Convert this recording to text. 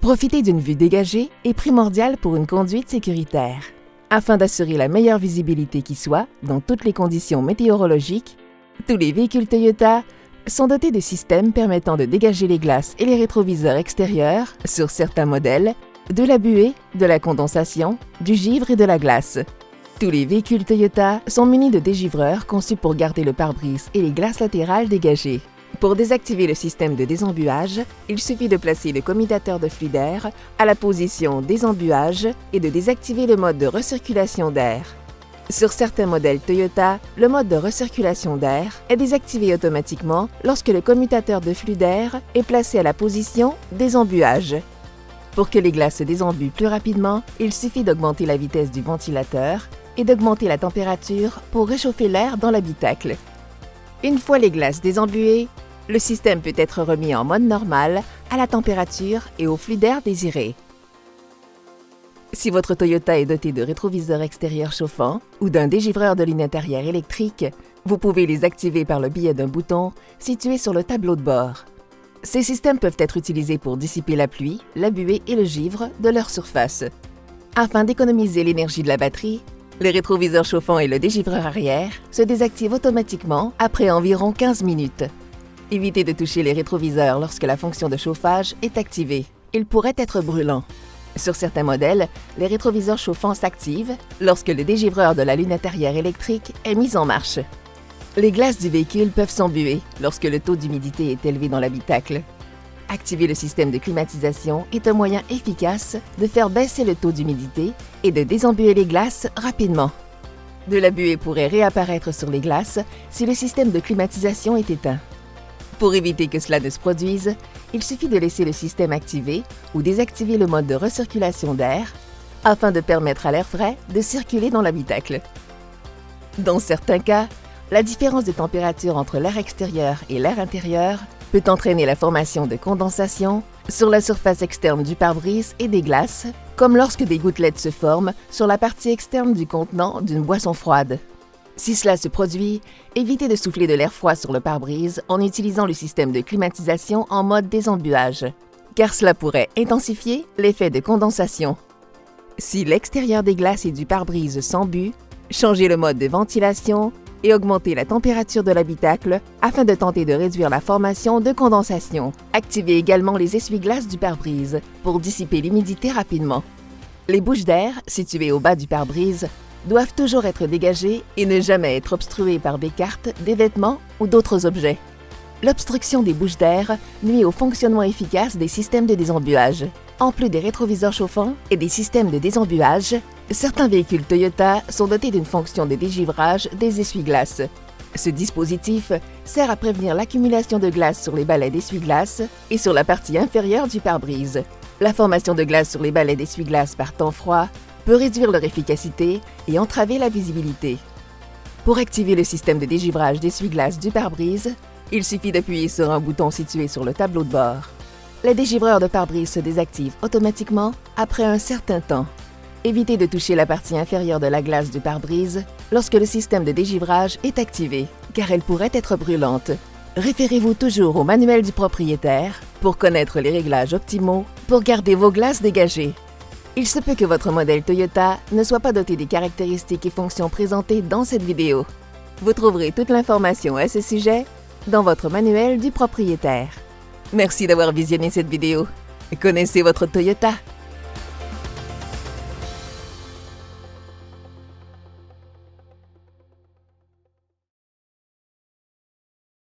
Profiter d'une vue dégagée est primordial pour une conduite sécuritaire. Afin d'assurer la meilleure visibilité qui soit dans toutes les conditions météorologiques, tous les véhicules Toyota sont dotés de systèmes permettant de dégager les glaces et les rétroviseurs extérieurs, sur certains modèles, de la buée, de la condensation, du givre et de la glace. Tous les véhicules Toyota sont munis de dégivreurs conçus pour garder le pare-brise et les glaces latérales dégagées. Pour désactiver le système de désembuage, il suffit de placer le commutateur de flux d'air à la position désembuage et de désactiver le mode de recirculation d'air. Sur certains modèles Toyota, le mode de recirculation d'air est désactivé automatiquement lorsque le commutateur de flux d'air est placé à la position désembuage. Pour que les glaces se désembuent plus rapidement, il suffit d'augmenter la vitesse du ventilateur et d'augmenter la température pour réchauffer l'air dans l'habitacle. Une fois les glaces désembuées, le système peut être remis en mode normal à la température et au flux d'air désiré. Si votre Toyota est doté de rétroviseurs extérieurs chauffants ou d'un dégivreur de lunettes arrière électrique, vous pouvez les activer par le biais d'un bouton situé sur le tableau de bord. Ces systèmes peuvent être utilisés pour dissiper la pluie, la buée et le givre de leur surface. Afin d'économiser l'énergie de la batterie, les rétroviseurs chauffants et le dégivreur arrière se désactivent automatiquement après environ 15 minutes. Évitez de toucher les rétroviseurs lorsque la fonction de chauffage est activée. Ils pourraient être brûlants. Sur certains modèles, les rétroviseurs chauffants s'activent lorsque le dégivreur de la lunette arrière électrique est mis en marche. Les glaces du véhicule peuvent s'embuer lorsque le taux d'humidité est élevé dans l'habitacle. Activer le système de climatisation est un moyen efficace de faire baisser le taux d'humidité et de désembuer les glaces rapidement. De la buée pourrait réapparaître sur les glaces si le système de climatisation est éteint. Pour éviter que cela ne se produise, il suffit de laisser le système activé ou désactiver le mode de recirculation d'air afin de permettre à l'air frais de circuler dans l'habitacle. Dans certains cas, la différence de température entre l'air extérieur et l'air intérieur peut entraîner la formation de condensation sur la surface externe du pare-brise et des glaces, comme lorsque des gouttelettes se forment sur la partie externe du contenant d'une boisson froide. Si cela se produit, évitez de souffler de l'air froid sur le pare-brise en utilisant le système de climatisation en mode désembuage, car cela pourrait intensifier l'effet de condensation. Si l'extérieur des glaces et du pare-brise s'embue, changez le mode de ventilation et augmentez la température de l'habitacle afin de tenter de réduire la formation de condensation. Activez également les essuie-glaces du pare-brise pour dissiper l'humidité rapidement. Les bouches d'air, situées au bas du pare-brise, doivent toujours être dégagées et ne jamais être obstruées par des cartes, des vêtements ou d'autres objets. L'obstruction des bouches d'air nuit au fonctionnement efficace des systèmes de désembuage. En plus des rétroviseurs chauffants et des systèmes de désembuage, certains véhicules Toyota sont dotés d'une fonction de dégivrage des essuie-glaces. Ce dispositif sert à prévenir l'accumulation de glace sur les balais d'essuie-glaces et sur la partie inférieure du pare-brise. La formation de glace sur les balais d'essuie-glaces par temps froid peut réduire leur efficacité et entraver la visibilité. Pour activer le système de dégivrage d'essuie-glaces du pare-brise, il suffit d'appuyer sur un bouton situé sur le tableau de bord. Les dégivreurs de pare-brise se désactivent automatiquement après un certain temps. Évitez de toucher la partie inférieure de la glace du pare-brise lorsque le système de dégivrage est activé, car elle pourrait être brûlante. Référez-vous toujours au manuel du propriétaire pour connaître les réglages optimaux pour garder vos glaces dégagées. Il se peut que votre modèle Toyota ne soit pas doté des caractéristiques et fonctions présentées dans cette vidéo. Vous trouverez toute l'information à ce sujet dans votre manuel du propriétaire. Merci d'avoir visionné cette vidéo. Connaissez votre Toyota.